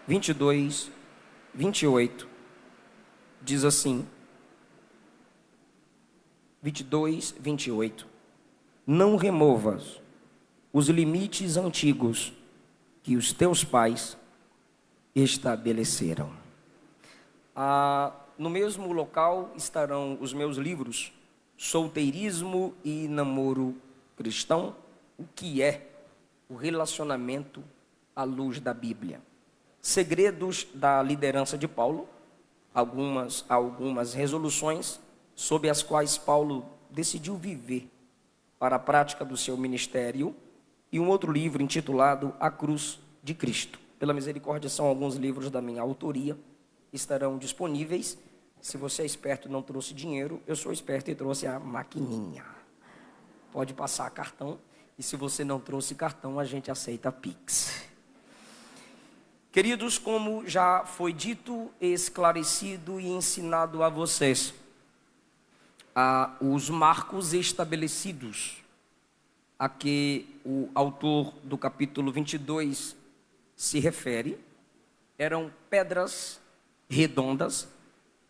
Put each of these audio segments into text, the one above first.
22, 28, diz assim, 22, 28, não removas os limites antigos que os teus pais estabeleceram. No mesmo local estarão os meus livros, Solteirismo e Namoro Cristão, o que é o relacionamento à luz da Bíblia. Segredos da liderança de Paulo, algumas resoluções sob as quais Paulo decidiu viver para a prática do seu ministério, e um outro livro intitulado A Cruz de Cristo. Pela misericórdia, são alguns livros da minha autoria, estarão disponíveis. Se você é esperto e não trouxe dinheiro, eu sou esperto e trouxe a maquininha. Pode passar cartão, e se você não trouxe cartão, a gente aceita Pix. Queridos, como já foi dito, esclarecido e ensinado a vocês, os marcos estabelecidos a que o autor do capítulo 22 se refere, eram pedras redondas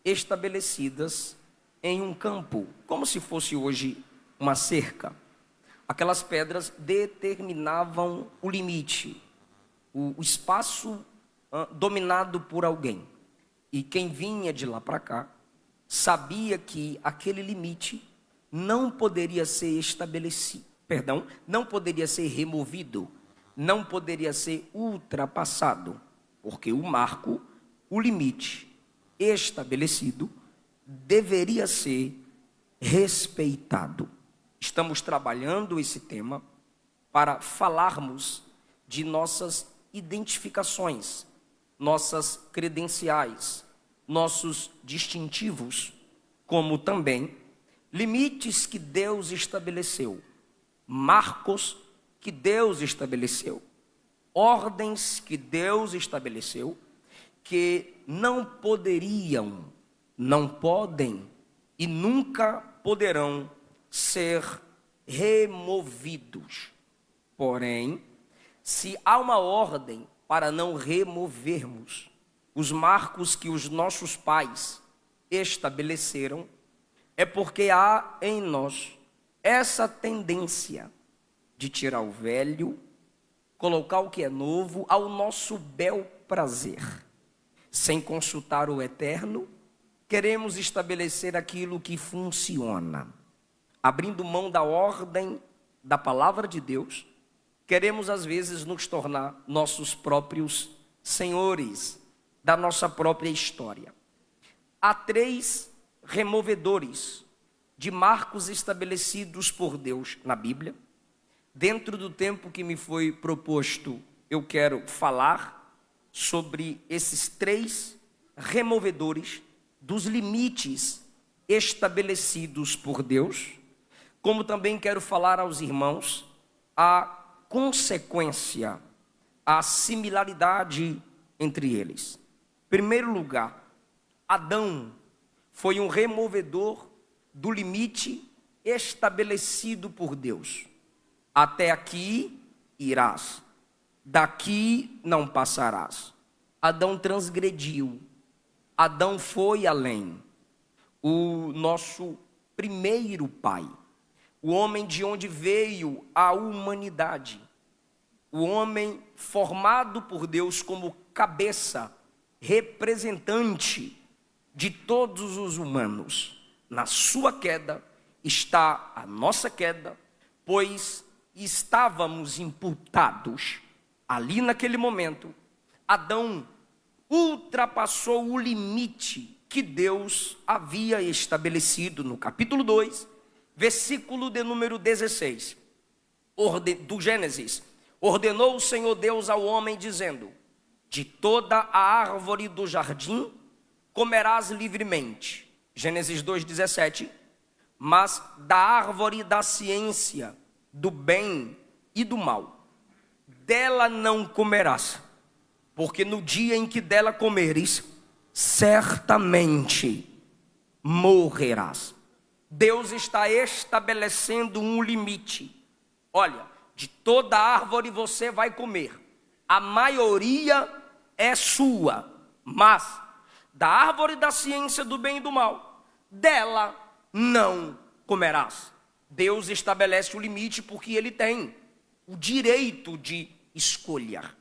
estabelecidas em um campo, como se fosse hoje uma cerca. Aquelas pedras determinavam o limite, o espaço dominado por alguém. E quem vinha de lá para cá sabia que aquele limite não poderia ser estabelecido, não poderia ser removido, não poderia ser ultrapassado, porque o marco, o limite estabelecido, deveria ser respeitado. Estamos trabalhando esse tema para falarmos de nossas identificações, nossas credenciais, nossos distintivos, como também limites que Deus estabeleceu, marcos que Deus estabeleceu, ordens que Deus estabeleceu, que não poderiam, não podem e nunca poderão ser removidos. Porém, se há uma ordem para não removermos os marcos que os nossos pais estabeleceram, é porque há em nós essa tendência de tirar o velho, colocar o que é novo ao nosso bel prazer. Sem consultar o eterno, queremos estabelecer aquilo que funciona. Abrindo mão da ordem da palavra de Deus, queremos às vezes nos tornar nossos próprios senhores da nossa própria história. Há 3 removedores de marcos estabelecidos por Deus na Bíblia. Dentro do tempo que me foi proposto, eu quero falar sobre esses 3 removedores dos limites estabelecidos por Deus, como também quero falar aos irmãos a consequência, a similaridade entre eles. Em primeiro lugar, Adão foi um removedor do limite estabelecido por Deus. Até aqui irás, daqui não passarás. Adão transgrediu, Adão foi além. O nosso primeiro pai, o homem de onde veio a humanidade, o homem formado por Deus como cabeça, representante de todos os humanos. Na sua queda está a nossa queda, pois estávamos imputados. Ali naquele momento, Adão ultrapassou o limite que Deus havia estabelecido no capítulo 2, versículo de número 16, do Gênesis. Ordenou o Senhor Deus ao homem, dizendo: de toda a árvore do jardim comerás livremente. Gênesis 2:17. Mas da árvore da ciência, do bem e do mal, dela não comerás, porque no dia em que dela comeres, certamente morrerás. Deus está estabelecendo um limite. Olha, de toda árvore você vai comer. A maioria é sua, mas da árvore da ciência do bem e do mal, dela não comerás. Deus estabelece o limite porque ele tem o direito de escolher.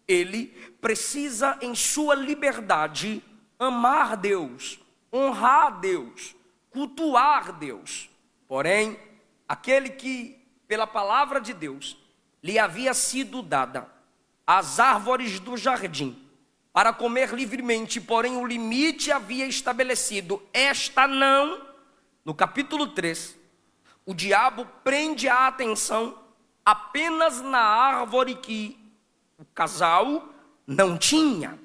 Ele precisa, em sua liberdade, amar Deus, honrar Deus, cultuar Deus. Porém, aquele que, pela palavra de Deus, lhe havia sido dada as árvores do jardim para comer livremente, porém o limite havia estabelecido, esta não. No capítulo 3, o diabo prende a atenção apenas na árvore que o casal não tinha.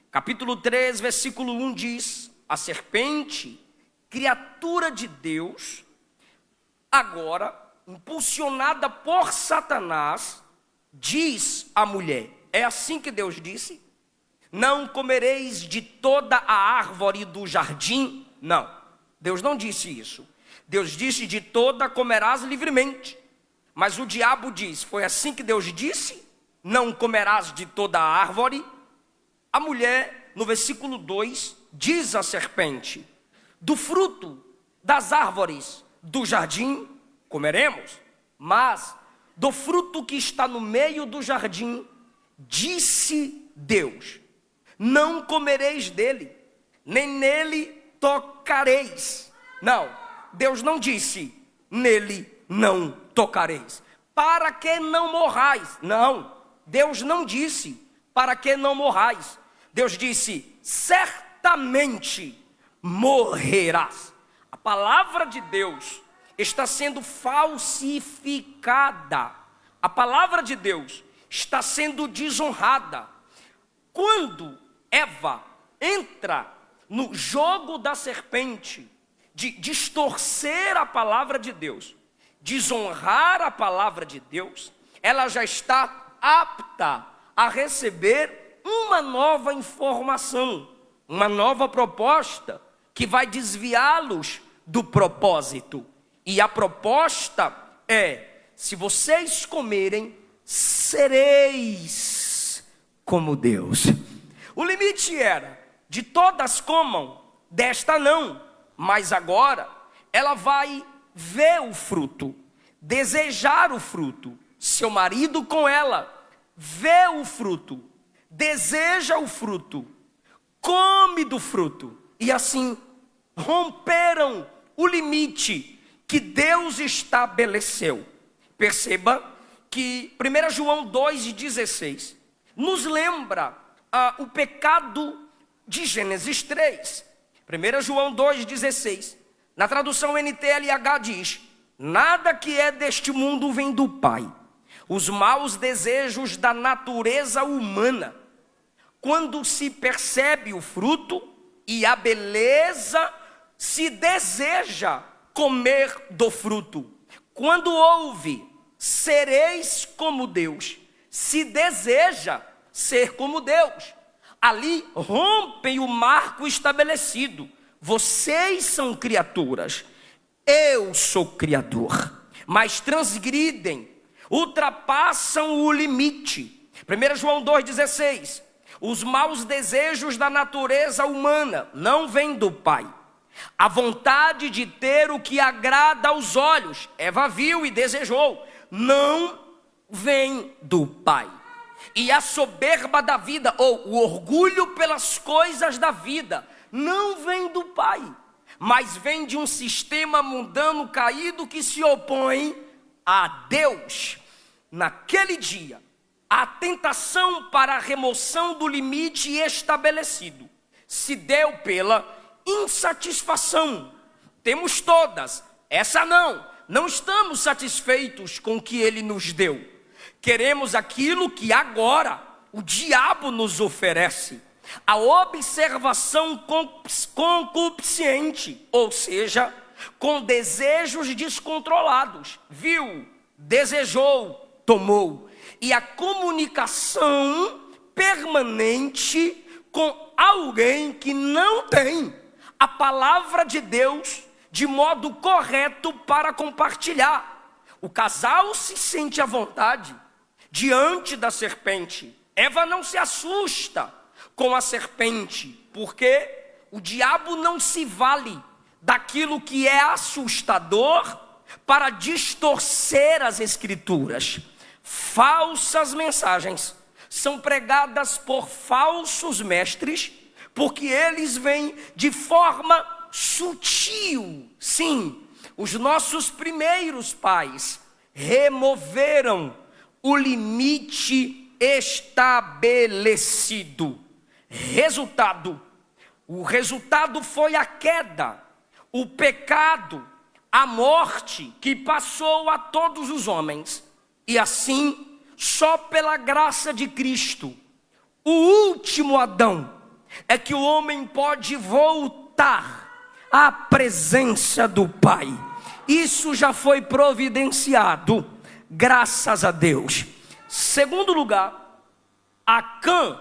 Capítulo 3, versículo 1 diz: a serpente, criatura de Deus, agora, impulsionada por Satanás, diz à mulher, é assim que Deus disse? Não comereis de toda a árvore do jardim? Não, Deus não disse isso. Deus disse: de toda comerás livremente. Mas o diabo diz: foi assim que Deus disse? Não comerás de toda a árvore? A mulher, no versículo 2, diz à serpente: do fruto das árvores do jardim comeremos, mas do fruto que está no meio do jardim, disse Deus: não comereis dele, nem nele tocareis. Não, Deus não disse: nele não tocareis, para que não morrais. Não, Deus não disse: para que não morrais. Deus disse: certamente morrerás. A palavra de Deus está sendo falsificada. A palavra de Deus está sendo desonrada. Quando Eva entra no jogo da serpente, de distorcer a palavra de Deus, desonrar a palavra de Deus, ela já está apta a receber uma nova informação, uma nova proposta, que vai desviá-los do propósito. E a proposta é: se vocês comerem, sereis como Deus. O limite era: de todas comam, desta não. Mas agora ela vai ver o fruto, desejar o fruto. Seu marido com ela vê o fruto, deseja o fruto, come do fruto. E assim romperam o limite que Deus estabeleceu. Perceba que 1 João 2,16 nos lembra o pecado de Gênesis 3. 1 João 2,16, na tradução NTLH diz: nada que é deste mundo vem do Pai. Os maus desejos da natureza humana, quando se percebe o fruto e a beleza, se deseja comer do fruto. Quando ouve, sereis como Deus, se deseja ser como Deus. Ali rompem o marco estabelecido. Vocês são criaturas, eu sou criador. Mas transgridem, ultrapassam o limite. 1 João 2,16, os maus desejos da natureza humana não vêm do Pai. A vontade de ter o que agrada aos olhos, Eva viu e desejou, não vem do Pai. E a soberba da vida, ou o orgulho pelas coisas da vida, não vem do Pai, mas vem de um sistema mundano caído que se opõe a Deus. Naquele dia, a tentação para a remoção do limite estabelecido se deu pela insatisfação. Temos todas, essa não estamos satisfeitos com o que ele nos deu. Queremos aquilo que agora o diabo nos oferece. A observação concupiscente, ou seja, com desejos descontrolados. Viu, desejou, tomou. E a comunicação permanente com alguém que não tem a palavra de Deus de modo correto para compartilhar. O casal se sente à vontade diante da serpente. Eva não se assusta, com a serpente, porque o diabo não se vale daquilo que é assustador para distorcer as escrituras. Falsas mensagens são pregadas por falsos mestres, porque eles vêm de forma sutil. Sim, os nossos primeiros pais removeram o limite estabelecido. O resultado foi a queda, o pecado, a morte que passou a todos os homens. E assim, só pela graça de Cristo, o último Adão, é que o homem pode voltar à presença do Pai. Isso já foi providenciado, graças a Deus. Segundo lugar, Acã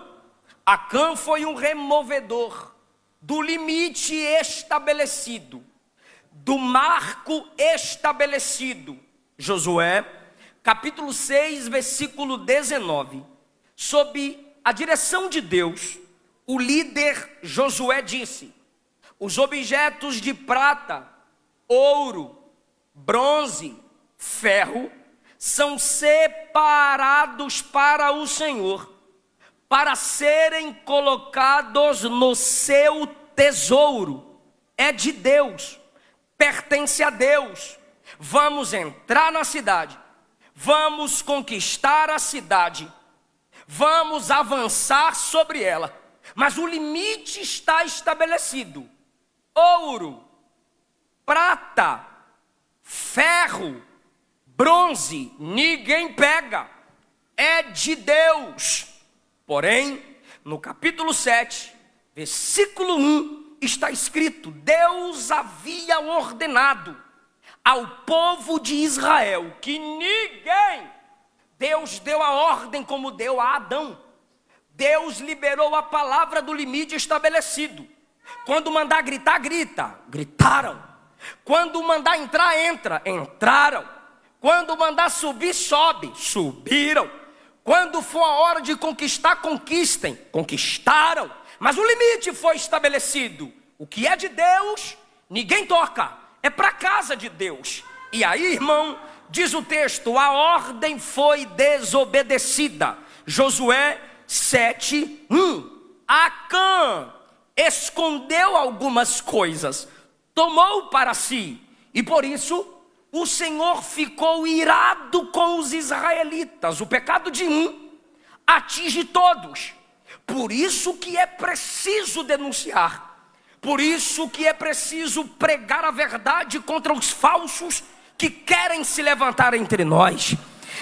foi um removedor do limite estabelecido, do marco estabelecido. Josué, capítulo 6, versículo 19. Sob a direção de Deus, o líder Josué disse: os objetos de prata, ouro, bronze, ferro, são separados para o Senhor, para serem colocados no seu tesouro. É de Deus, pertence a Deus. Vamos entrar na cidade, vamos conquistar a cidade, vamos avançar sobre ela, mas o limite está estabelecido. Ouro, prata, ferro, bronze, ninguém pega, é de Deus. Porém, no capítulo 7, versículo 1, está escrito: Deus havia ordenado ao povo de Israel que ninguém, Deus deu a ordem como deu a Adão. Deus liberou a palavra do limite estabelecido. Quando mandar gritar, grita. Gritaram. Quando mandar entrar, entraram. Quando mandar subir, sobe. Subiram. Quando for a hora de conquistar, conquistem. Conquistaram. Mas o limite foi estabelecido. O que é de Deus, ninguém toca. É para a casa de Deus. E aí, irmão, diz o texto, a ordem foi desobedecida. Josué 7:1. Acã escondeu algumas coisas, tomou para si, e por isso o Senhor ficou irado com os israelitas. O pecado de um atinge todos. Por isso que é preciso denunciar, por isso que é preciso pregar a verdade contra os falsos que querem se levantar entre nós.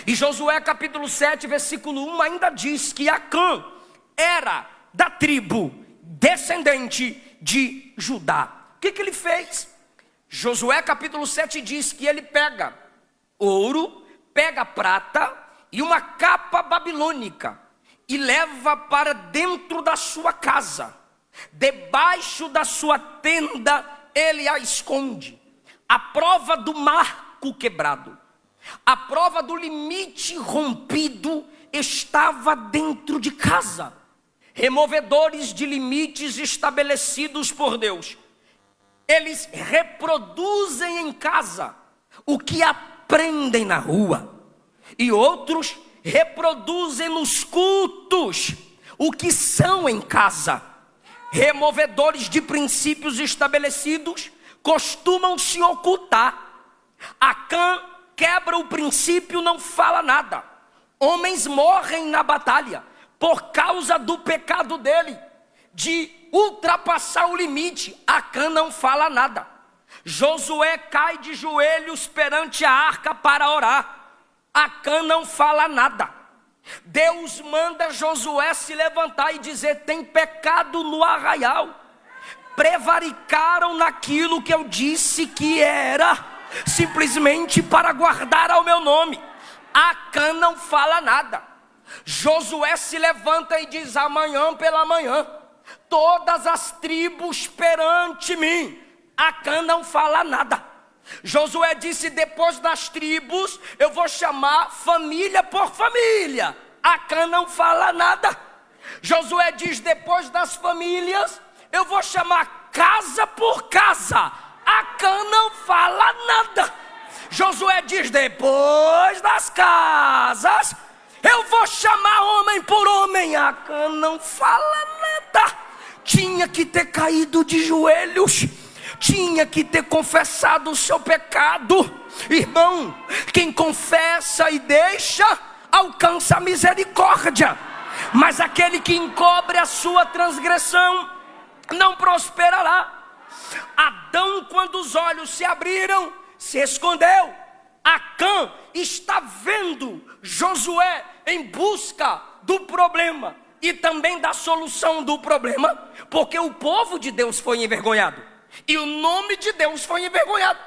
E Josué capítulo 7, versículo 1 ainda diz que Acã era da tribo descendente de Judá. O que ele fez? Josué capítulo 7 diz que ele pega ouro, pega prata e uma capa babilônica e leva para dentro da sua casa. Debaixo da sua tenda ele a esconde. A prova do marco quebrado, a prova do limite rompido estava dentro de casa. Removedores de limites estabelecidos por Deus, eles reproduzem em casa o que aprendem na rua, e outros reproduzem nos cultos o que são em casa. Removedores de princípios estabelecidos costumam se ocultar. Acã quebra o princípio, não fala nada. Homens morrem na batalha por causa do pecado dele, de ultrapassar o limite. Acã não fala nada. Josué cai de joelhos perante a arca para orar. Acã não fala nada. Deus manda Josué se levantar e dizer: tem pecado no arraial. Prevaricaram naquilo que eu disse que era simplesmente para guardar ao meu nome. Acã não fala nada. Josué se levanta e diz: amanhã pela manhã, todas as tribos perante mim. Acã não fala nada. Josué disse: depois das tribos, eu vou chamar família por família. Acã não fala nada. Josué diz: depois das famílias, eu vou chamar casa por casa. Acã não fala nada. Josué diz: depois das casas, eu vou chamar homem por homem. Acã não fala nada. Tinha que ter caído de joelhos, tinha que ter confessado o seu pecado. Irmão, quem confessa e deixa, alcança a misericórdia. Mas aquele que encobre a sua transgressão, não prosperará. Adão, quando os olhos se abriram, se escondeu. Acã está vendo Josué em busca do problema e também da solução do problema, porque o povo de Deus foi envergonhado e o nome de Deus foi envergonhado.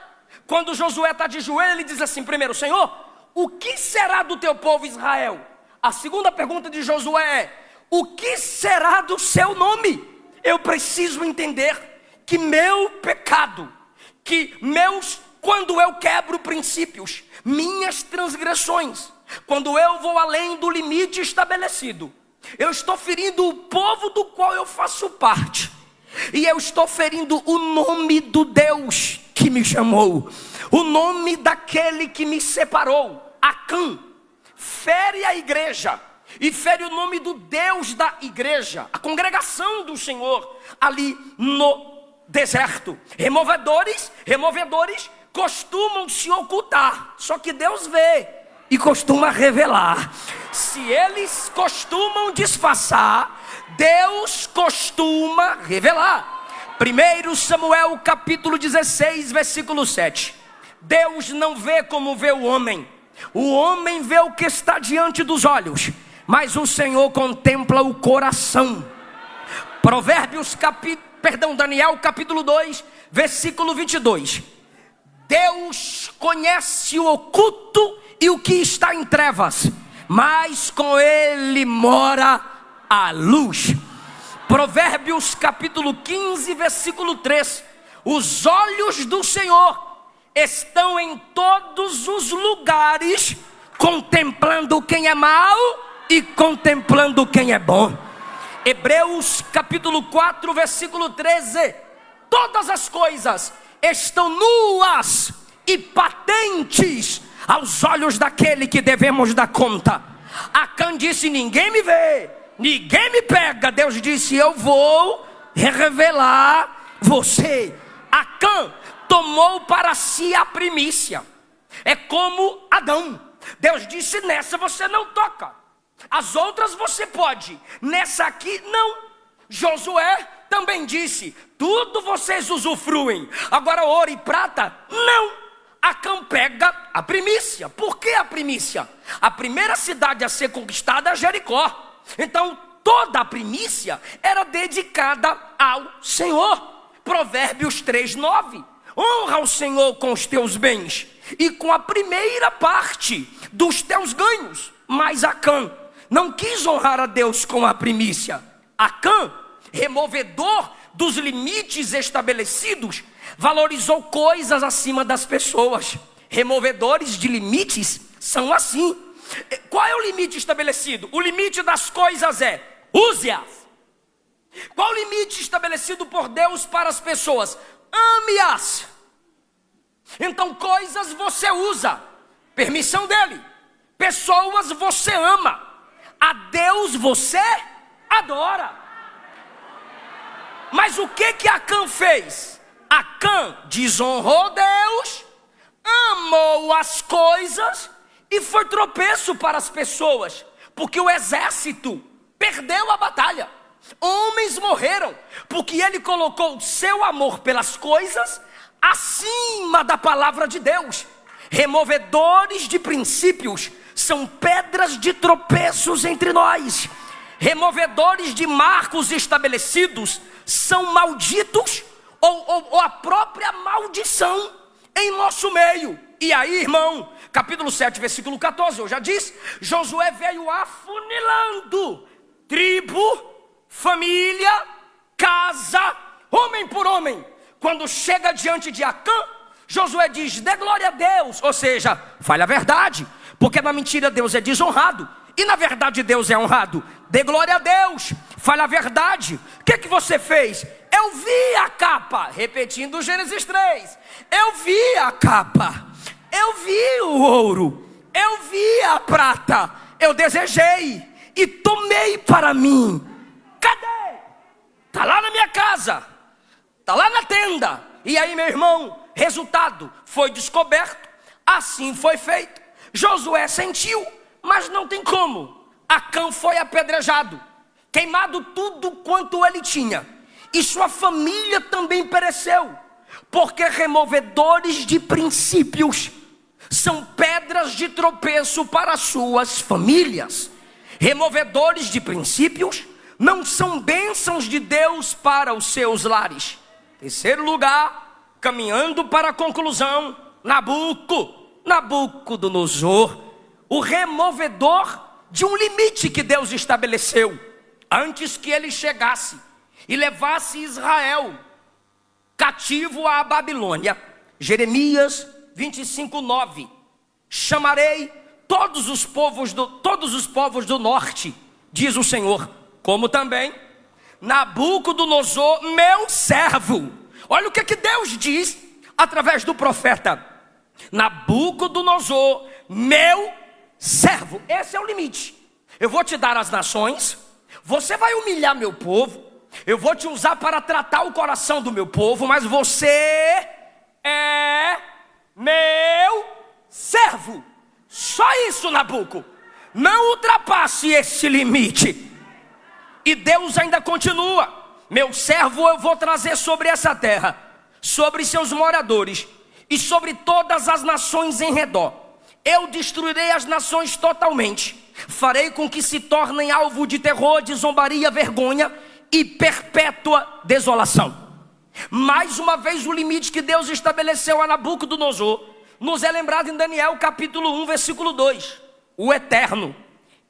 Quando Josué está de joelho, ele diz assim: primeiro, Senhor, o que será do teu povo Israel? A segunda pergunta de Josué é: o que será do seu nome? Eu preciso entender que meu pecado, quando eu quebro princípios, minhas transgressões, quando eu vou além do limite estabelecido, eu estou ferindo o povo do qual eu faço parte, e eu estou ferindo o nome do Deus que me chamou, o nome daquele que me separou. Acã fere a igreja e fere o nome do Deus da igreja, a congregação do Senhor ali no deserto. Removedores costumam se ocultar, só que Deus vê e costuma revelar. Se eles costumam disfarçar, Deus costuma revelar. 1 Samuel capítulo 16, versículo 7. Deus não vê como vê o homem vê o que está diante dos olhos, mas o Senhor contempla o coração. Daniel capítulo 2, versículo 22. Deus conhece o oculto e o que está em trevas, mas com ele mora a luz. Provérbios capítulo 15, versículo 3. Os olhos do Senhor estão em todos os lugares, contemplando quem é mau e contemplando quem é bom. Hebreus capítulo 4, versículo 13. Todas as coisas estão nuas e patentes aos olhos daquele que devemos dar conta. Acã disse: ninguém me vê, ninguém me pega. Deus disse: eu vou revelar você. Acã tomou para si a primícia. É como Adão. Deus disse: nessa você não toca, as outras você pode, nessa aqui não. Josué também disse: tudo vocês usufruem, agora ouro e prata não. Acã pega a primícia. Por que a primícia? A primeira cidade a ser conquistada é Jericó. Então toda a primícia era dedicada ao Senhor. Provérbios 3:9. Honra o Senhor com os teus bens e com a primeira parte dos teus ganhos. Mas Acã não quis honrar a Deus com a primícia. Acã, removedor dos limites estabelecidos, valorizou coisas acima das pessoas. Removedores de limites são assim. Qual é o limite estabelecido? O limite das coisas é: use-as. Qual o limite estabelecido por Deus para as pessoas? Ame-as. Então coisas você usa, permissão dele. Pessoas você ama. A Deus você adora. Mas o que Acã fez? Acã desonrou Deus, amou as coisas e foi tropeço para as pessoas, porque o exército perdeu a batalha. Homens morreram, porque ele colocou o seu amor pelas coisas acima da palavra de Deus. Removedores de princípios são pedras de tropeços entre nós. Removedores de marcos estabelecidos são malditos ou a própria maldição em nosso meio. E aí, irmão, capítulo 7, versículo 14, eu já disse, Josué veio afunilando tribo, família, casa, homem por homem. Quando chega diante de Acã, Josué diz: dê glória a Deus, ou seja, fale a verdade, porque na mentira Deus é desonrado e na verdade Deus é honrado. Dê glória a Deus. Fale a verdade. O que você fez? Eu vi a capa. Repetindo Gênesis 3. Eu vi a capa. Eu vi o ouro. Eu vi a prata. Eu desejei e tomei para mim. Cadê? Está lá na minha casa. Está lá na tenda. E aí, meu irmão, resultado, foi descoberto. Assim foi feito. Josué sentiu, mas não tem como. Acã foi apedrejado, queimado tudo quanto ele tinha. E sua família também pereceu. Porque removedores de princípios são pedras de tropeço para suas famílias. Removedores de princípios não são bênçãos de Deus para os seus lares. Terceiro lugar, caminhando para a conclusão, Nabucodonosor, o removedor de um limite que Deus estabeleceu, antes que ele chegasse e levasse Israel cativo à Babilônia. Jeremias 25:9. Chamarei todos os povos do norte, diz o Senhor, como também Nabucodonosor, meu servo. Olha o que Deus diz através do profeta. Nabucodonosor, meu servo. Esse é o limite. Eu vou te dar as nações, você vai humilhar meu povo, eu vou te usar para tratar o coração do meu povo, mas você é meu servo. Só isso, Nabuco. Não ultrapasse esse limite. E Deus ainda continua. Meu servo eu vou trazer sobre essa terra, sobre seus moradores e sobre todas as nações em redor. Eu destruirei as nações totalmente. Farei com que se tornem alvo de terror, de zombaria, vergonha e perpétua desolação. Mais uma vez o limite que Deus estabeleceu a Nabucodonosor nos é lembrado em Daniel capítulo 1, versículo 2. O Eterno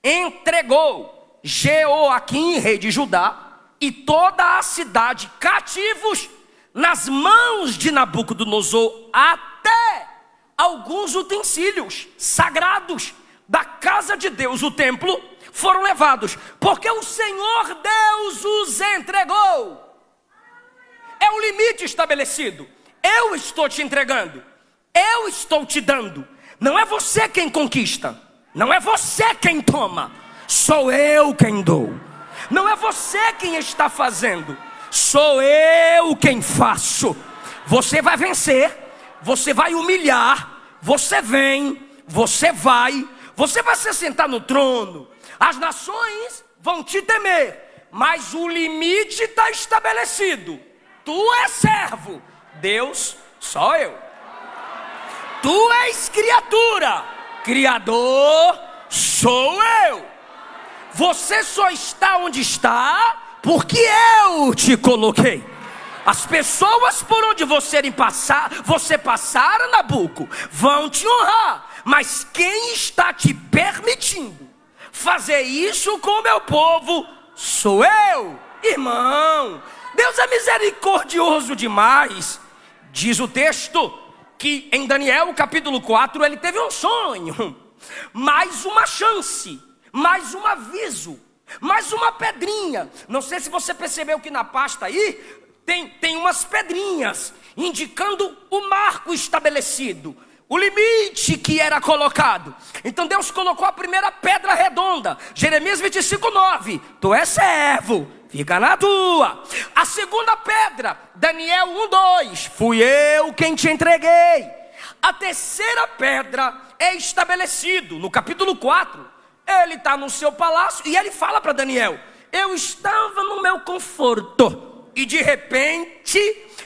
entregou Jeoaquim, rei de Judá, e toda a cidade cativos nas mãos de Nabucodonosor, até alguns utensílios sagrados da casa de Deus, o templo, foram levados, porque o Senhor Deus os entregou. É o limite estabelecido. Eu estou te entregando, eu estou te dando. Não é você quem conquista, não é você quem toma, sou eu quem dou. Não é você quem está fazendo, sou eu quem faço. Você vai vencer, você vai humilhar, você vem, você vai se sentar no trono. As nações vão te temer, mas o limite está estabelecido. Tu és servo, Deus só eu. Tu és criatura, Criador sou eu. Você só está onde está porque eu te coloquei. As pessoas por onde você passar, Nabuco, vão te honrar. Mas quem está te permitindo fazer isso com o meu povo sou eu. Irmão, Deus é misericordioso demais. Diz o texto que em Daniel capítulo 4 ele teve um sonho, mais uma chance, mais um aviso, mais uma pedrinha. Não sei se você percebeu que na pasta aí tem umas pedrinhas indicando o marco estabelecido, o limite que era colocado. Então Deus colocou a primeira pedra redonda, Jeremias 25:9. Tu és servo, fica na tua. A segunda pedra, Daniel 1:2. Fui eu quem te entreguei. A terceira pedra é estabelecido no capítulo 4. Ele está no seu palácio e ele fala para Daniel: eu estava no meu conforto e de repente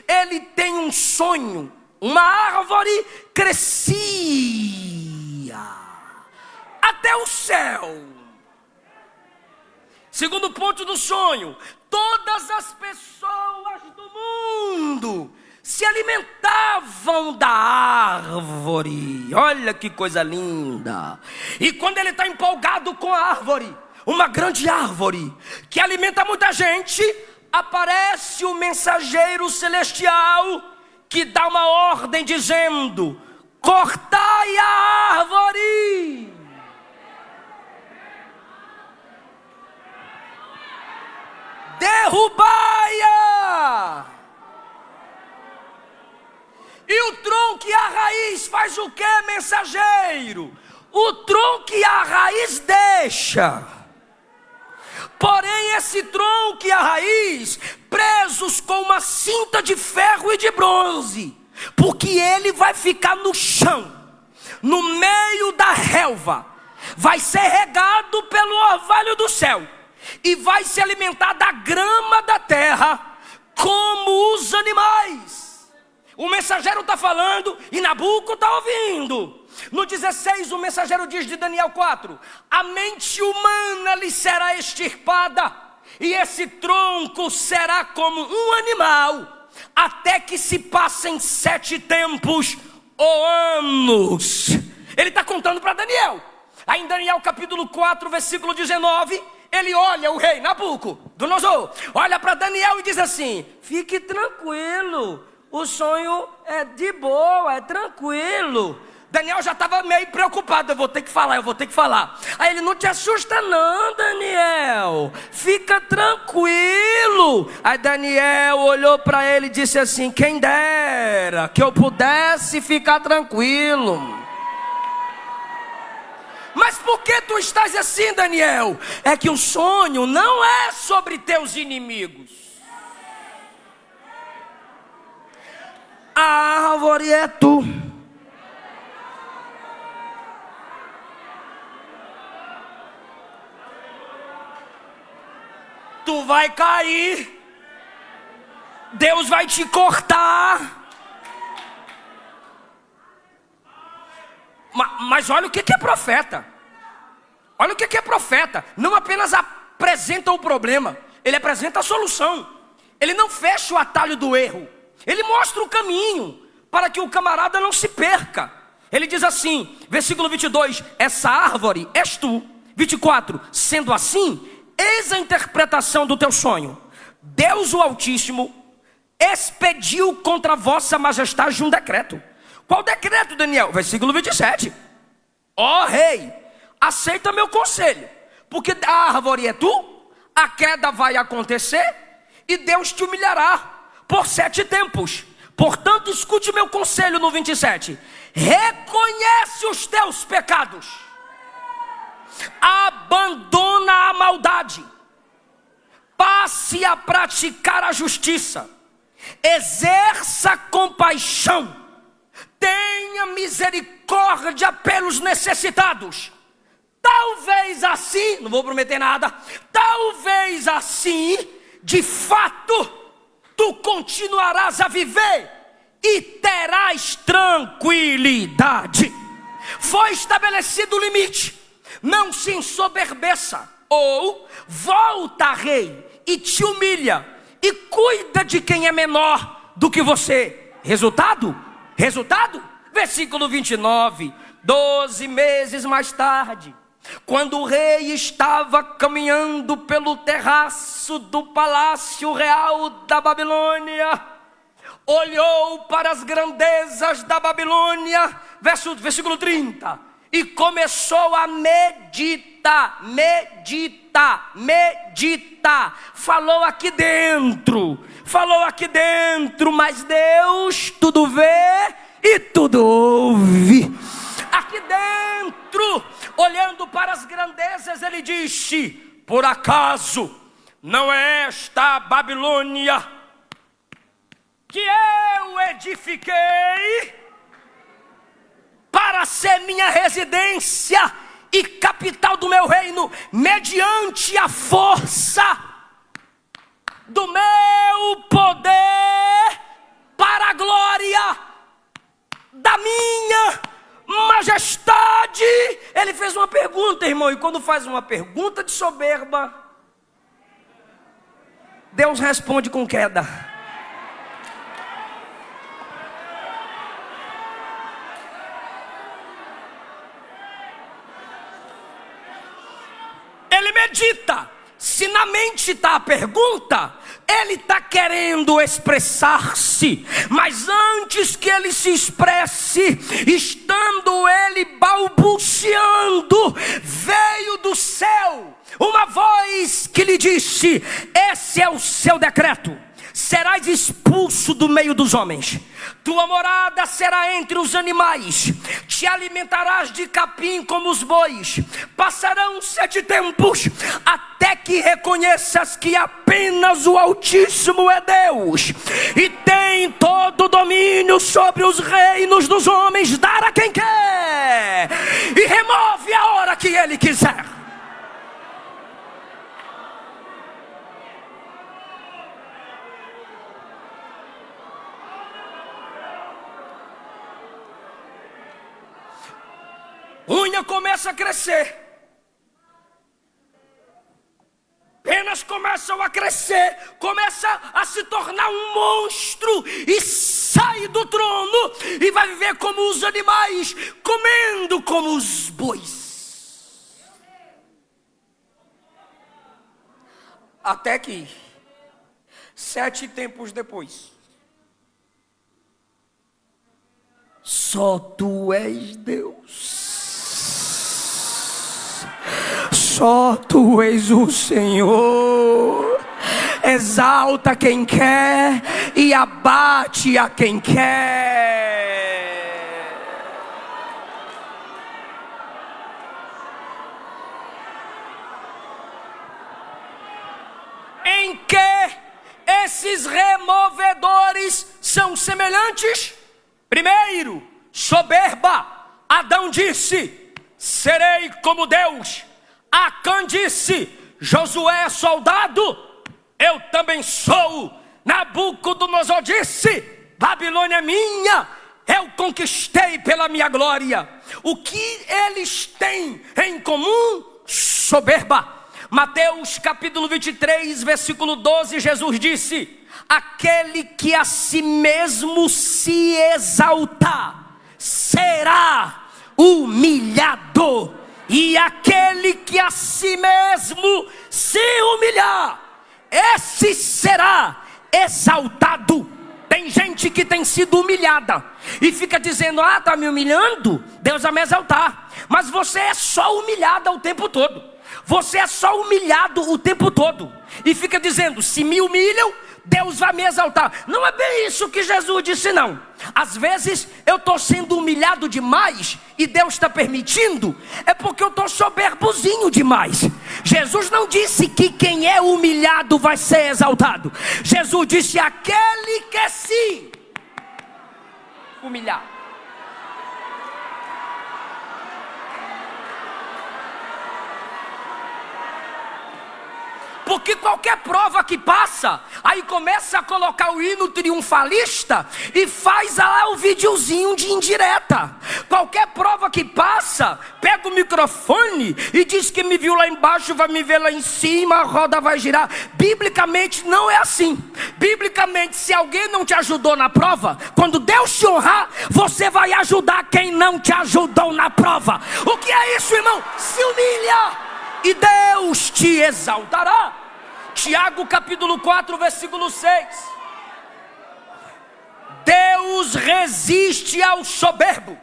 ele tem um sonho. Uma árvore crescia até o céu. Segundo ponto do sonho: todas as pessoas do mundo se alimentavam da árvore. Olha que coisa linda. E quando ele está empolgado com a árvore, uma grande árvore que alimenta muita gente, aparece o mensageiro celestial que dá uma ordem dizendo: cortai a árvore. derrubai-a. E o tronco e a raiz faz o que, mensageiro? O tronco e a raiz deixa. Porém esse tronco e a raiz, presos com uma cinta de ferro e de bronze, porque ele vai ficar no chão, no meio da relva, vai ser regado pelo orvalho do céu, e vai se alimentar da grama da terra, como os animais. O mensageiro está falando e Nabuco está ouvindo. No 16 o mensageiro diz de Daniel 4: a mente humana lhe será extirpada, e esse tronco será como um animal, até que se passem 7 tempos ou anos. Ele está contando para Daniel. Aí em Daniel capítulo 4 versículo 19, ele olha, o rei Nabucodonosor olha para Daniel e diz assim: fique tranquilo, o sonho é de boa, é tranquilo. Daniel já estava meio preocupado, eu vou ter que falar. Aí ele: não te assusta não, Daniel, fica tranquilo. Aí Daniel olhou para ele e disse assim: quem dera que eu pudesse ficar tranquilo. Mas por que tu estás assim, Daniel? É que o sonho não é sobre teus inimigos. A árvore é tu. Tu vai cair, Deus vai te cortar. Mas olha o que é profeta. Olha o que é profeta. Não apenas apresenta o problema, ele apresenta a solução. Ele não fecha o atalho do erro, ele mostra o caminho para que o camarada não se perca. Ele diz assim, versículo 22: essa árvore és tu. 24: sendo assim, eis a interpretação do teu sonho. Deus o Altíssimo expediu contra a vossa majestade um decreto. Qual decreto, Daniel? Versículo 27. Ó rei, aceita meu conselho, porque a árvore é tu, a queda vai acontecer, e Deus te humilhará por 7 tempos. Portanto, escute meu conselho no 27. Reconhece os teus pecados, abandona a maldade, passe a praticar a justiça, exerça compaixão, tenha misericórdia pelos necessitados. Talvez assim, não vou prometer nada, talvez assim, de fato, tu continuarás a viver e terás tranquilidade. Foi estabelecido o limite. Não se ensoberbeça, ou volta, rei, e te humilha, e cuida de quem é menor do que você. Resultado? Versículo 29. 12 meses mais tarde, quando o rei estava caminhando pelo terraço do palácio real da Babilônia, olhou para as grandezas da Babilônia, versículo 30, e começou a meditar. Falou aqui dentro, mas Deus tudo vê e tudo ouve. Aqui dentro, olhando para as grandezas, ele disse: por acaso não é esta a Babilônia que eu edifiquei para ser minha residência e capital do meu reino, mediante a força do meu poder, para a glória da minha majestade. Ele fez uma pergunta, irmão, e quando faz uma pergunta de soberba, Deus responde com queda. Ele medita. Se na mente está a pergunta, ele está querendo expressar-se, mas antes que ele se expresse, estando ele balbuciando, veio do céu uma voz que lhe disse: esse é o seu decreto, serás expulso do meio dos homens, tua morada será entre os animais, te alimentarás de capim como os bois, passarão 7 tempos, até que reconheças que apenas o Altíssimo é Deus, e tem todo o domínio sobre os reinos dos homens, dar a quem quer, e remove a hora que Ele quiser. Unha começa a crescer, penas começam a crescer, começa a se tornar um monstro e sai do trono e vai viver como os animais, comendo como os bois. Até que 7 tempos depois, só tu és Deus. Só tu és o Senhor. Exalta quem quer e abate a quem quer. Em que esses removedores são semelhantes? Primeiro, soberba. Adão disse: serei como Deus. Acã disse: Josué é soldado, eu também sou. Nabucodonosor disse: Babilônia é minha, eu conquistei pela minha glória. O que eles têm em comum? Soberba. Mateus capítulo 23, versículo 12, Jesus disse: aquele que a si mesmo se exaltar será humilhado, e aquele que a si mesmo se humilhar, esse será exaltado. Tem gente que tem sido humilhada e fica dizendo: ah, está me humilhando, Deus vai me exaltar. Mas você é só humilhada o tempo todo. Você é só humilhado o tempo todo e fica dizendo: se me humilham, Deus vai me exaltar. Não é bem isso que Jesus disse, não. Às vezes eu estou sendo humilhado demais e Deus está permitindo, é porque eu estou soberbozinho demais. Jesus não disse que quem é humilhado vai ser exaltado. Jesus disse: aquele que se humilhar. Porque qualquer prova que passa, aí começa a colocar o hino triunfalista e faz lá o videozinho de indireta. Qualquer prova que passa, pega o microfone e diz que me viu lá embaixo, vai me ver lá em cima, a roda vai girar. Biblicamente não é assim. Biblicamente, se alguém não te ajudou na prova, quando Deus te honrar, você vai ajudar quem não te ajudou na prova. O que é isso, irmão? Se humilha e Deus te exaltará. Tiago capítulo 4, versículo 6. Deus resiste ao soberbo,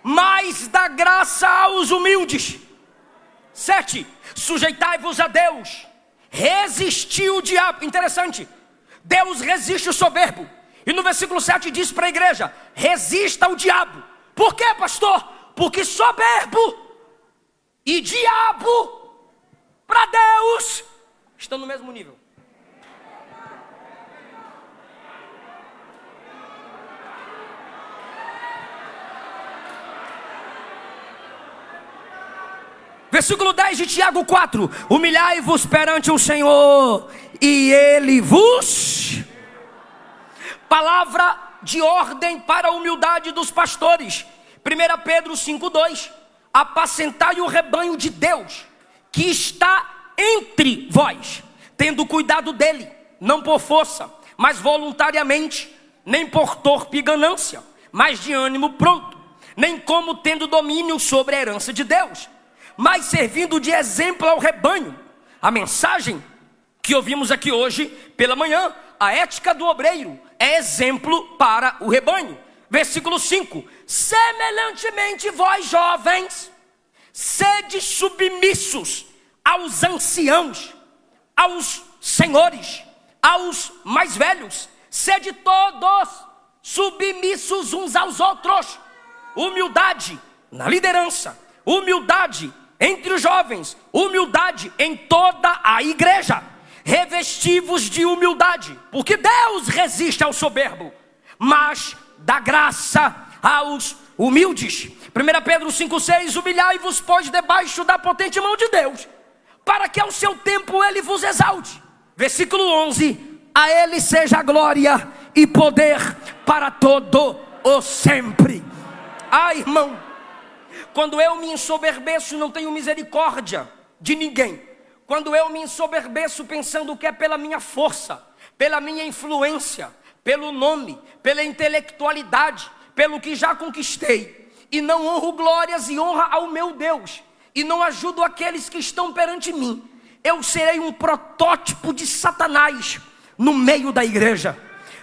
mas dá graça aos humildes. 7. Sujeitai-vos a Deus, resisti o diabo. Interessante, Deus resiste o soberbo. E no versículo 7 diz para a igreja: resista ao diabo. Por quê, pastor? Porque soberbo e diabo para Deus estão no mesmo nível. Versículo 10 de Tiago 4: humilhai-vos perante o Senhor e Ele vos... Palavra de ordem para a humildade dos pastores. 1 Pedro 5:2: apacentai o rebanho de Deus, que está entre vós, tendo cuidado dele, não por força, mas voluntariamente, nem por torpe e ganância, mas de ânimo pronto, nem como tendo domínio sobre a herança de Deus, mas servindo de exemplo ao rebanho. A mensagem que ouvimos aqui hoje pela manhã, a ética do obreiro, é exemplo para o rebanho. Versículo 5: semelhantemente vós jovens, sede submissos aos anciãos, aos senhores, aos mais velhos, sede todos submissos uns aos outros. Humildade na liderança, humildade entre os jovens, humildade em toda a igreja. Revestivos de humildade, porque Deus resiste ao soberbo, mas dá graça aos humildes. 1 Pedro 5,6: humilhai-vos, pois, debaixo da potente mão de Deus, para que ao seu tempo ele vos exalte. Versículo 11: a ele seja glória e poder para todo o sempre. Ah, irmão, quando eu me ensoberbeço, não tenho misericórdia de ninguém. Quando eu me ensoberbeço pensando que é pela minha força, pela minha influência, pelo nome, pela intelectualidade, pelo que já conquistei, e não honro glórias e honra ao meu Deus, e não ajudo aqueles que estão perante mim, eu serei um protótipo de Satanás no meio da igreja.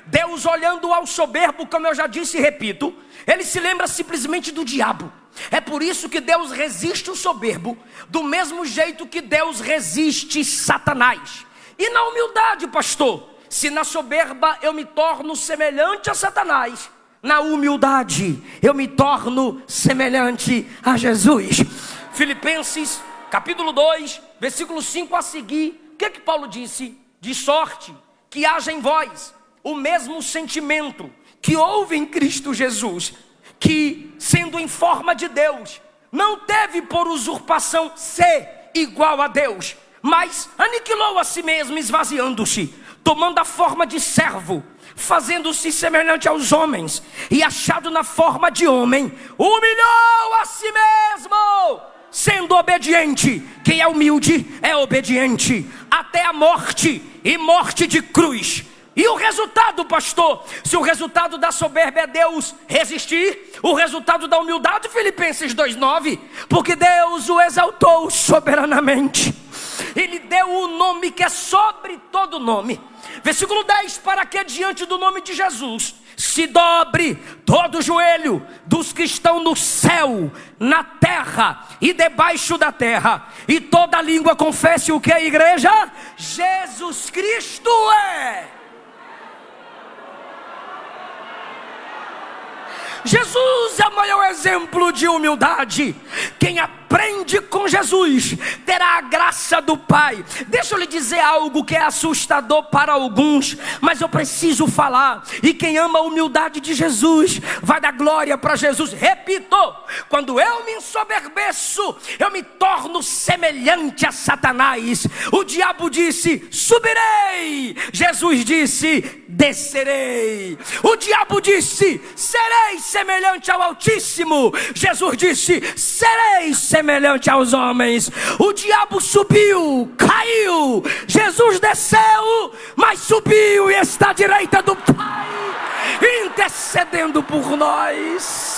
Deus, olhando ao soberbo, como eu já disse e repito, ele se lembra simplesmente do diabo. É por isso que Deus resiste o soberbo, do mesmo jeito que Deus resiste Satanás. E na humildade, pastor, se na soberba eu me torno semelhante a Satanás, na humildade eu me torno semelhante a Jesus. Filipenses capítulo 2, versículo 5 a seguir, o que Paulo disse? De sorte que haja em vós o mesmo sentimento que houve em Cristo Jesus, que, sendo em forma de Deus, não teve por usurpação ser igual a Deus, mas aniquilou a si mesmo, esvaziando-se, tomando a forma de servo, fazendo-se semelhante aos homens, e achado na forma de homem, humilhou a si mesmo, sendo obediente. Quem é humilde é obediente até a morte, e morte de cruz. E o resultado, pastor? Se o resultado da soberba é Deus resistir, o resultado da humildade, Filipenses 2,9, porque Deus o exaltou soberanamente, Ele deu o nome que é sobre todo nome. Versículo 10: para que diante do nome de Jesus se dobre todo o joelho dos que estão no céu, na terra e debaixo da terra, e toda língua confesse o que é, igreja? Jesus Cristo é. Jesus é o maior exemplo de humildade. Quem aprende com Jesus terá a graça do Pai. Deixa eu lhe dizer algo que é assustador para alguns, mas eu preciso falar. E quem ama a humildade de Jesus vai dar glória para Jesus. Repito, quando eu me ensoberbeço, eu me torno semelhante a Satanás. O diabo disse: subirei. Jesus disse: descerei. O diabo disse: serei semelhante ao Altíssimo. Jesus disse: serei semelhante aos homens. O diabo subiu, caiu. Jesus desceu, mas subiu e está à direita do Pai, intercedendo por nós.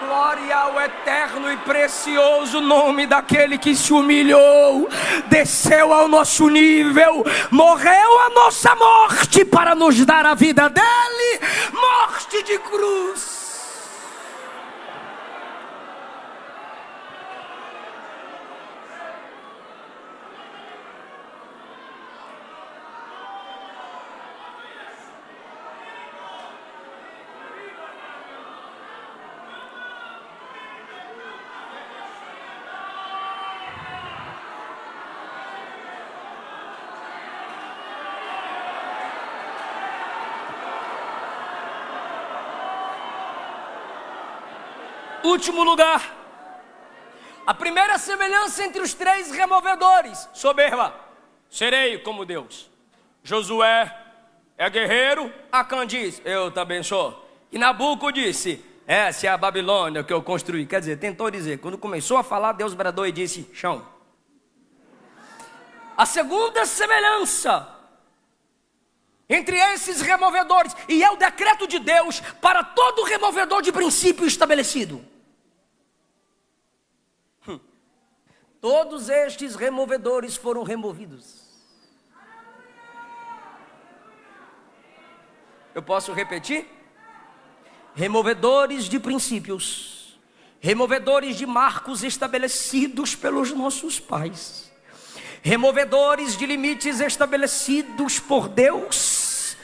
Glória ao eterno e precioso nome daquele que se humilhou, desceu ao nosso nível, morreu a nossa morte para nos dar a vida dele, morte de cruz. Último lugar, a primeira semelhança entre os três removedores: soberba, serei como Deus. Josué é guerreiro, Acã diz: eu também sou. E Nabuco disse: essa é a Babilônia que eu construí. Quer dizer, tentou dizer, quando começou a falar, Deus bradou e disse: chão. A segunda semelhança entre esses removedores, e é o decreto de Deus para todo removedor de princípio estabelecido: Todos estes removedores foram removidos. Eu posso repetir? Removedores de princípios, removedores de marcos estabelecidos pelos nossos pais, removedores de limites estabelecidos por Deus,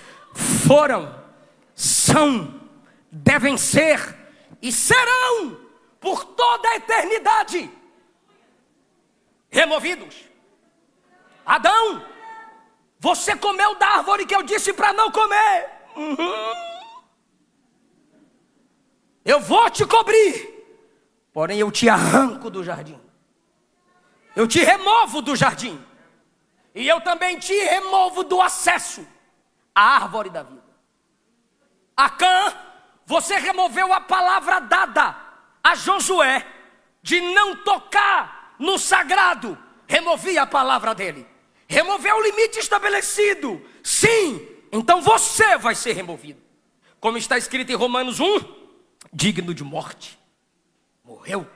foram, são, devem ser e serão por toda a eternidade removidos. Adão, você comeu da árvore que eu disse para não comer. Eu vou te cobrir, porém eu te arranco do jardim. Eu te removo do jardim. E eu também te removo do acesso à árvore da vida. Acã, você removeu a palavra dada a Josué de não tocar no sagrado. Removi a palavra dele. Removeu o limite estabelecido. Sim, então você vai ser removido. Como está escrito em Romanos 1, digno de morte. Morreu.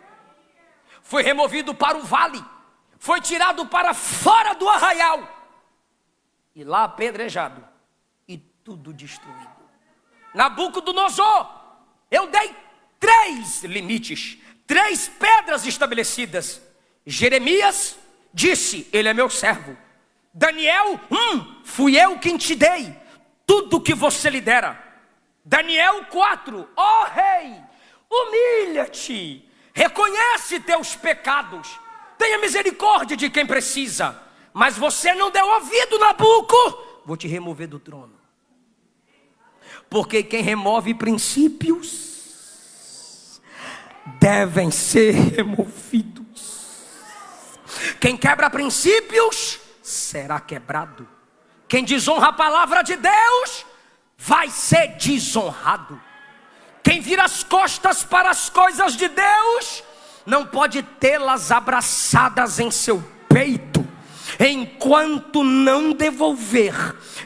Foi removido para o vale. Foi tirado para fora do arraial. E lá apedrejado. E tudo destruído. Nabucodonosor, eu dei 3 limites. 3 pedras estabelecidas. Jeremias disse, ele é meu servo. Daniel, fui eu quem te dei tudo que você lhe dera. Daniel 4, ó rei, humilha-te, reconhece teus pecados, tenha misericórdia de quem precisa. Mas você não deu ouvido, Nabuco, vou te remover do trono. Porque quem remove princípios devem ser removidos. Quem quebra princípios será quebrado. Quem desonra a palavra de Deus vai ser desonrado. Quem vira as costas para as coisas de Deus não pode tê-las abraçadas em seu peito, enquanto não devolver,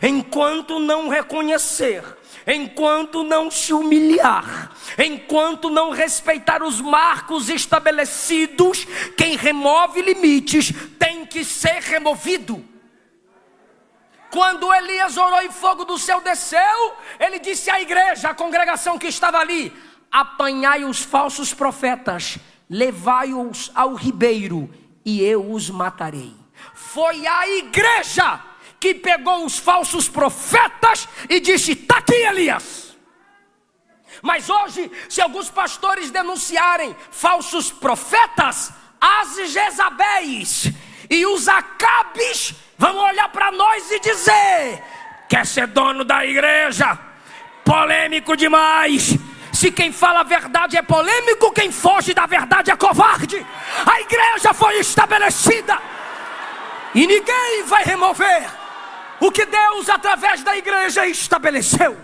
enquanto não reconhecer, enquanto não se humilhar, enquanto não respeitar os marcos estabelecidos. Quem remove limites tem que ser removido. Quando Elias orou e fogo do céu desceu, ele disse à igreja, à congregação que estava ali: apanhai os falsos profetas, levai-os ao ribeiro e eu os matarei. Foi a igreja que pegou os falsos profetas e disse: está aqui Elias. Mas hoje, se alguns pastores denunciarem falsos profetas, as Jezabéis e os Acabes vão olhar para nós e dizer: quer ser dono da igreja? Polêmico demais. Se quem fala a verdade é polêmico, quem foge da verdade é covarde. A igreja foi estabelecida e ninguém vai remover o que Deus através da igreja estabeleceu.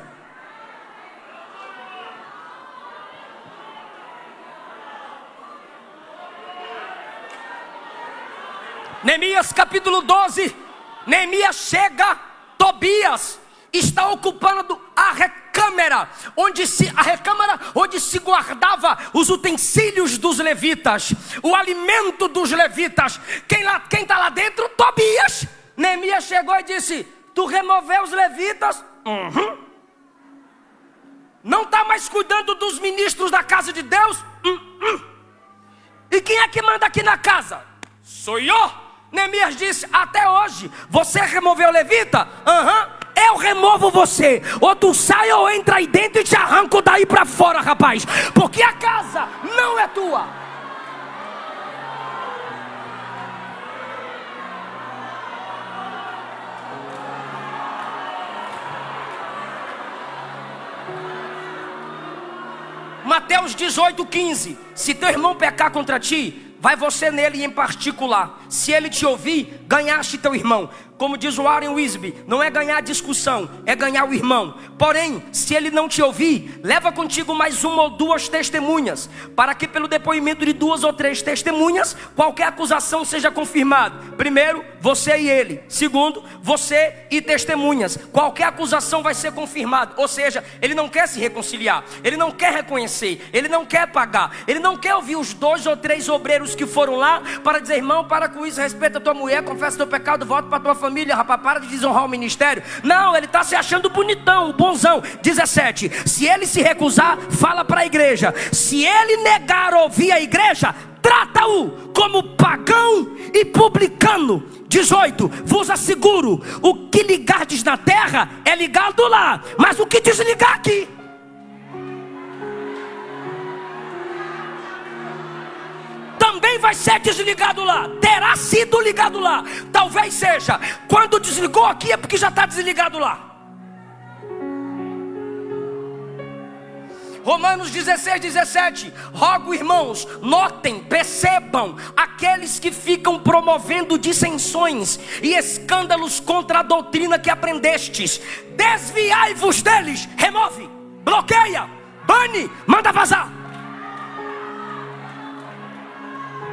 Neemias capítulo 12, Neemias chega, Tobias está ocupando a recâmara onde se guardava os utensílios dos levitas, o alimento dos levitas. Quem está lá dentro? Tobias. Neemias chegou e disse: tu removeu os levitas? Não está mais cuidando dos ministros da casa de Deus? E quem é que manda aqui na casa? Sou eu. Neemias disse: até hoje você removeu o levita? Eu removo você. Ou tu sai ou entra aí dentro e te arranco daí para fora, rapaz. Porque a casa não é tua. Mateus 18:15. Se teu irmão pecar contra ti, vai você nele em particular. Se ele te ouvir, ganhaste teu irmão. Como diz o Warren Wiersbe, não é ganhar a discussão, é ganhar o irmão. Porém, se ele não te ouvir, leva contigo mais 1 ou 2 testemunhas, para que pelo depoimento de 2 ou 3 testemunhas, qualquer acusação seja confirmada. Primeiro, você e ele. Segundo, você e testemunhas. Qualquer acusação vai ser confirmada. Ou seja, ele não quer se reconciliar, ele não quer reconhecer, ele não quer pagar, ele não quer ouvir os 2 ou 3 obreiros que foram lá para dizer: irmão, para com isso, respeita a tua mulher, confessa teu pecado, volta para tua família, rapaz, para de desonrar o ministério. Não, ele está se achando bonitão, o bonzão. 17, se ele se recusar, fala para a igreja. Se ele negar ouvir a igreja, trata-o como pagão e publicano. 18, vos asseguro, o que ligardes na terra é ligado lá, mas o que desligar aqui. Também vai ser desligado lá, terá sido ligado lá. Talvez seja, quando desligou aqui é porque já está desligado lá. Romanos 16, 17. Rogo, irmãos, notem, percebam aqueles que ficam promovendo dissensões e escândalos contra a doutrina que aprendestes. Desviai-vos deles. Remove, bloqueia, bane, manda vazar.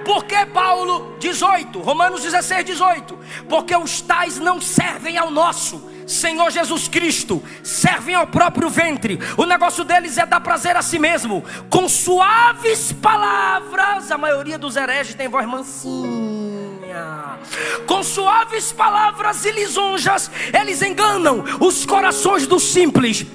Porque Paulo, 18, Romanos 16, 18. Porque os tais não servem ao nosso Senhor Jesus Cristo, servem ao próprio ventre. O negócio deles é dar prazer a si mesmo, com suaves palavras. A maioria dos hereges tem voz mansinha. Com suaves palavras e lisonjas, eles enganam os corações dos simples.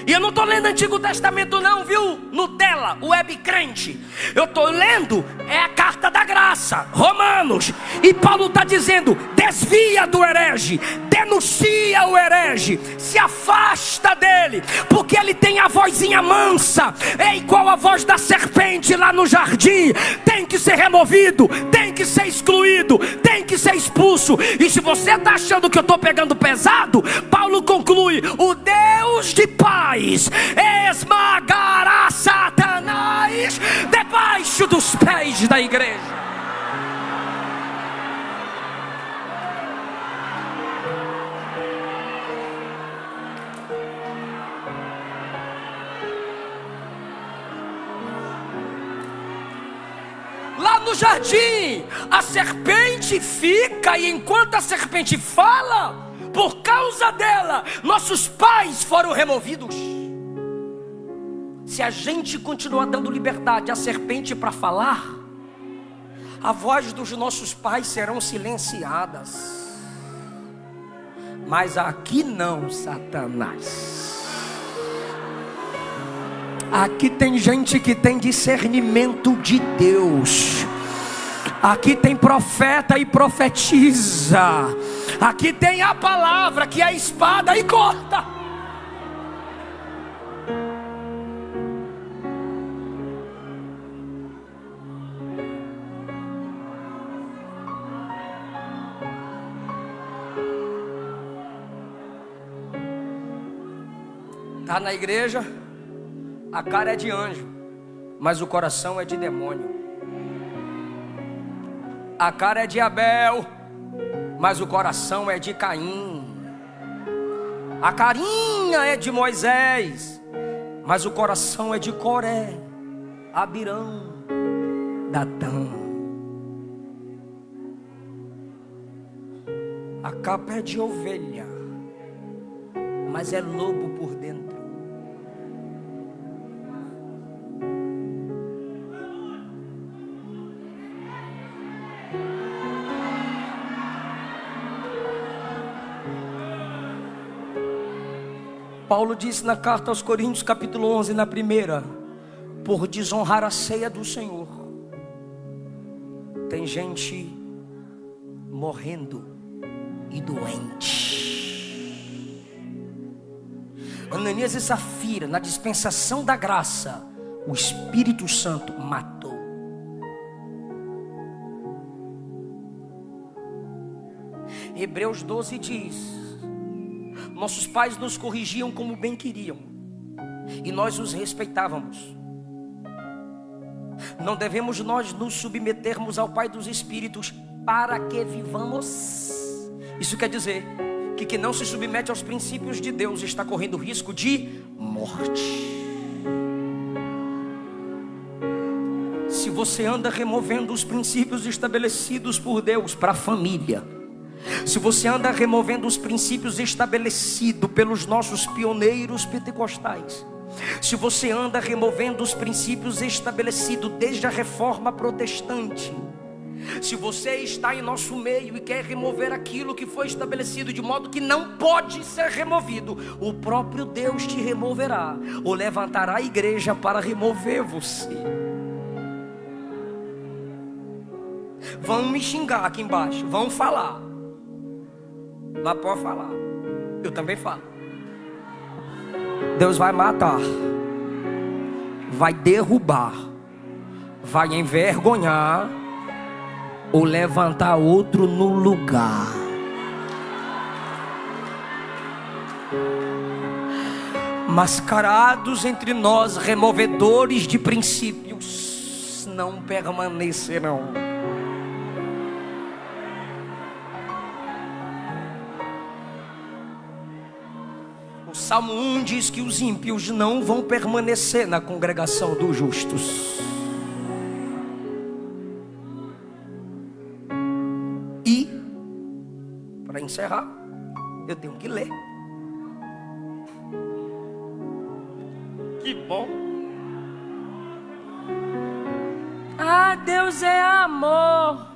E eu não estou lendo Antigo Testamento não, viu? Nutella, web crente. Eu estou lendo a carta da graça, Romanos. E Paulo está dizendo: desvia do herege, denuncia o herege, se afasta dele, porque ele tem a vozinha mansa, é igual a voz da serpente lá no jardim. Tem que ser removido, tem que ser excluído, tem que ser expulso. E se você está achando que eu estou pegando pesado, Paulo conclui: o Deus de paz esmagará Satanás debaixo dos pés da igreja. Lá no jardim, a serpente fica, e enquanto a serpente fala, por causa dela, nossos pais foram removidos. Se a gente continuar dando liberdade à serpente para falar, a voz dos nossos pais serão silenciadas. Mas aqui não, Satanás. Aqui tem gente que tem discernimento de Deus. Aqui tem profeta e profetiza. Aqui tem a palavra que é a espada e corta. Está na igreja, a cara é de anjo, mas o coração é de demônio. A cara é de Abel, mas o coração é de Caim. A carinha é de Moisés, mas o coração é de Coré, Abirão, Datã. A capa é de ovelha, mas é lobo por dentro. Paulo disse na carta aos Coríntios, capítulo 11, na primeira: por desonrar a ceia do Senhor, tem gente morrendo e doente. Ananias e Safira, na dispensação da graça, o Espírito Santo matou. Hebreus 12 diz: nossos pais nos corrigiam como bem queriam, e nós os respeitávamos. Não devemos nós nos submetermos ao Pai dos Espíritos para que vivamos. Isso quer dizer que quem não se submete aos princípios de Deus está correndo risco de morte. Se você anda removendo os princípios estabelecidos por Deus para a família, Se você anda removendo os princípios estabelecidos pelos nossos pioneiros pentecostais, se você anda removendo os princípios estabelecidos desde a reforma protestante, se você está em nosso meio e quer remover aquilo que foi estabelecido de modo que não pode ser removido, o próprio Deus te removerá, ou levantará a igreja para remover você. Vão me xingar aqui embaixo, vão falar. Lá pode falar, eu também falo. Deus vai matar, vai derrubar, vai envergonhar, ou levantar outro no lugar. Mascarados entre nós, removedores de princípios, não permanecerão. O Salmo 1 diz que os ímpios não vão permanecer na congregação dos justos. E, para encerrar, eu tenho que ler. Que bom. Ah, Deus é amor.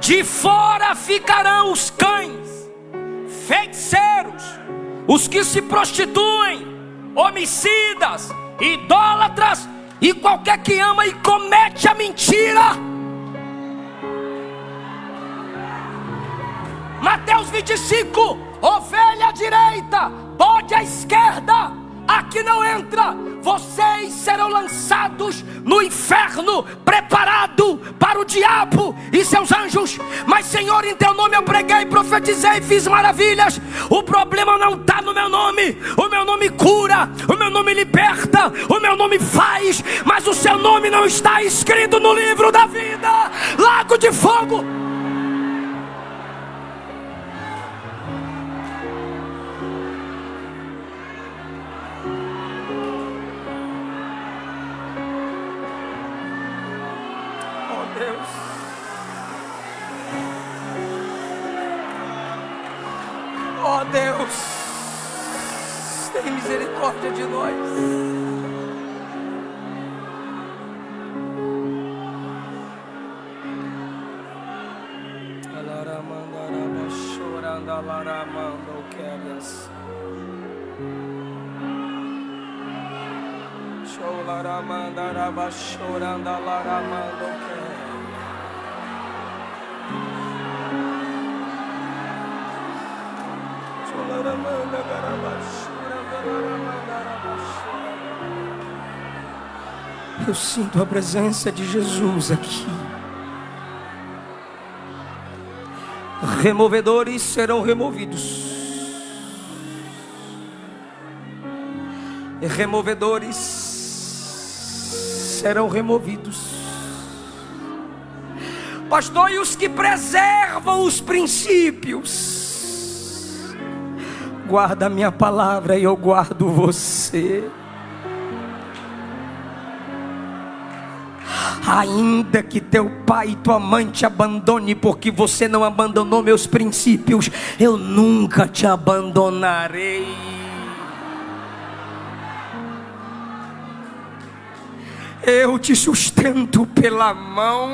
De fora ficarão os cães, feiticeiros, os que se prostituem, homicidas, idólatras e qualquer que ama e comete a mentira. Mateus 25, ovelha à direita, bode à esquerda, aqui não entra. Vocês serão lançados no inferno, preparado para o diabo e seus anjos. Mas Senhor, em teu nome eu preguei, profetizei, fiz maravilhas. O problema não está no meu nome. O meu nome cura, o meu nome liberta, o meu nome faz, mas o seu nome não está escrito no livro da vida. Lago de fogo. Oh Deus, tem misericórdia de nós. Eu sinto a presença de Jesus aqui. Removedores serão removidos. Removedores serão removidos. Pastor, e os que preservam os princípios? Guarda a minha palavra e eu guardo você. Ainda que teu pai e tua mãe te abandone, porque você não abandonou meus princípios, eu nunca te abandonarei. Eu te sustento pela mão.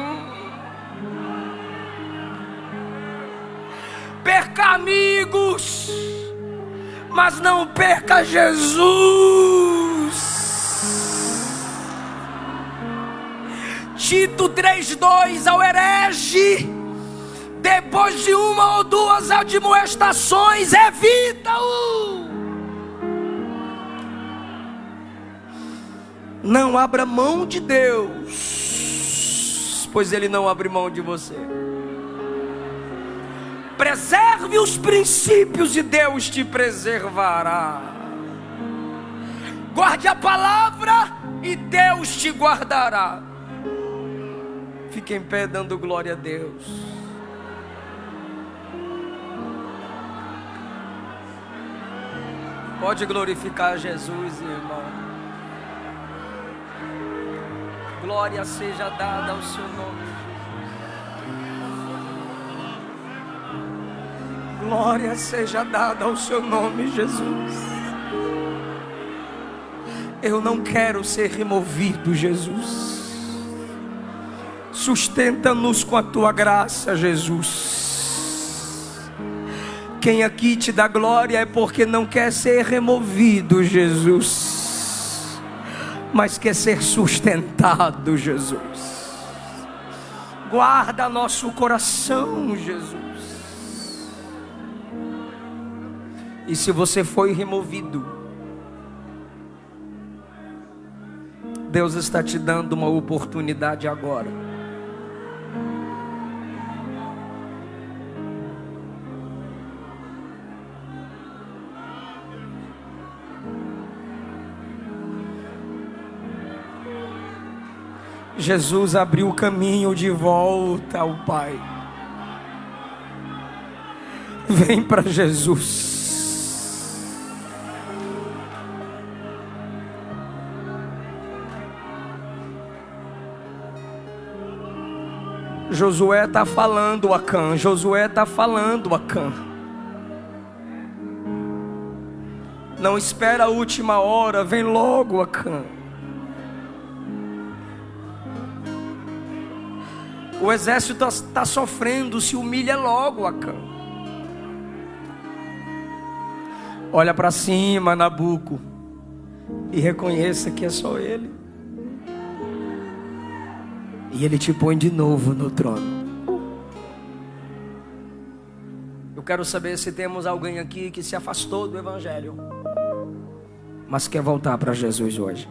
Perca amigos, mas não perca Jesus. Tito 3:2, ao herege, depois de uma ou duas admoestações, evita-o. Não abra mão de Deus, pois Ele não abre mão de você. Preserve os princípios e Deus te preservará. Guarde a palavra e Deus te guardará. Fique em pé dando glória a Deus. Pode glorificar Jesus, irmão. Glória seja dada ao seu nome, Jesus. Glória seja dada ao seu nome, Jesus. Eu não quero ser removido, Jesus. Sustenta-nos com a tua graça, Jesus. Quem aqui te dá glória é porque não quer ser removido, Jesus, mas quer ser sustentado, Jesus. Guarda nosso coração, Jesus. E se você foi removido, Deus está te dando uma oportunidade agora. Jesus abriu o caminho de volta ao Pai. Vem para Jesus. Josué está falando, Acã. Josué está falando, Acã. Não espera a última hora, vem logo, Acã. O exército está sofrendo, se humilha logo, Acã. Olha para cima, Nabuco, e reconheça que é só Ele. E Ele te põe de novo no trono. Eu quero saber se temos alguém aqui que se afastou do Evangelho, mas quer voltar para Jesus hoje.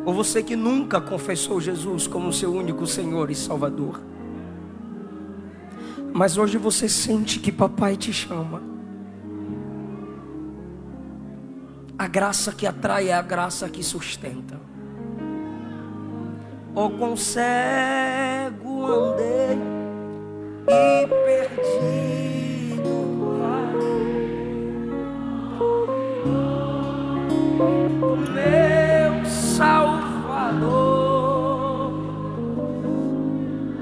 Ou você que nunca confessou Jesus como seu único Senhor e Salvador, mas hoje você sente que papai te chama. A graça que atrai é a graça que sustenta. Oh, quão cego andei e perdido o meu Salvador,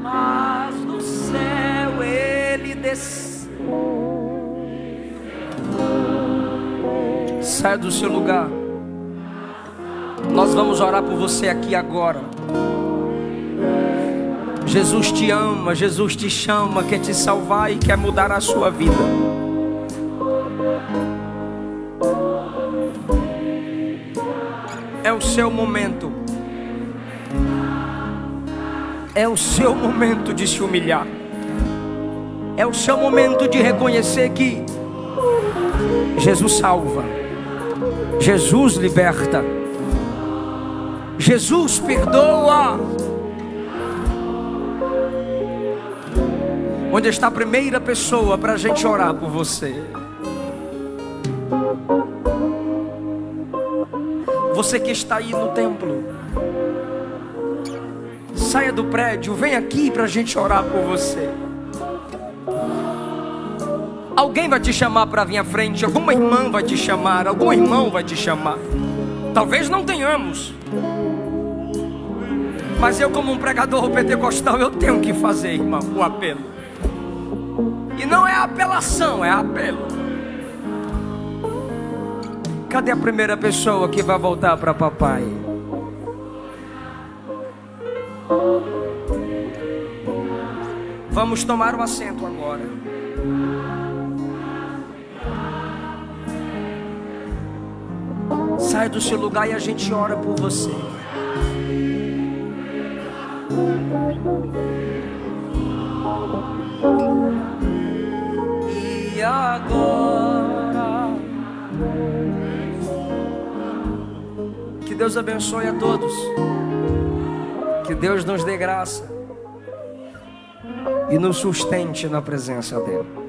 mas do céu Ele desceu. Saia do seu lugar. Nós vamos orar por você aqui agora. Jesus te ama, Jesus te chama, quer te salvar e quer mudar a sua vida. É o seu momento. É o seu momento de se humilhar. É o seu momento de reconhecer que Jesus salva, Jesus liberta, Jesus perdoa. Onde está a primeira pessoa para a gente orar por você? Você que está aí no templo, saia do prédio, vem aqui para a gente orar por você. Alguém vai te chamar para vir à frente, alguma irmã vai te chamar, algum irmão vai te chamar. Talvez não tenhamos, mas eu, como um pregador pentecostal, eu tenho que fazer, irmão, o apelo. E não é apelação, é apelo. Cadê a primeira pessoa que vai voltar para papai? Vamos tomar um assento agora. Sai do seu lugar e a gente ora por você. E agora, que Deus abençoe a todos. Que Deus nos dê graça e nos sustente na presença dele.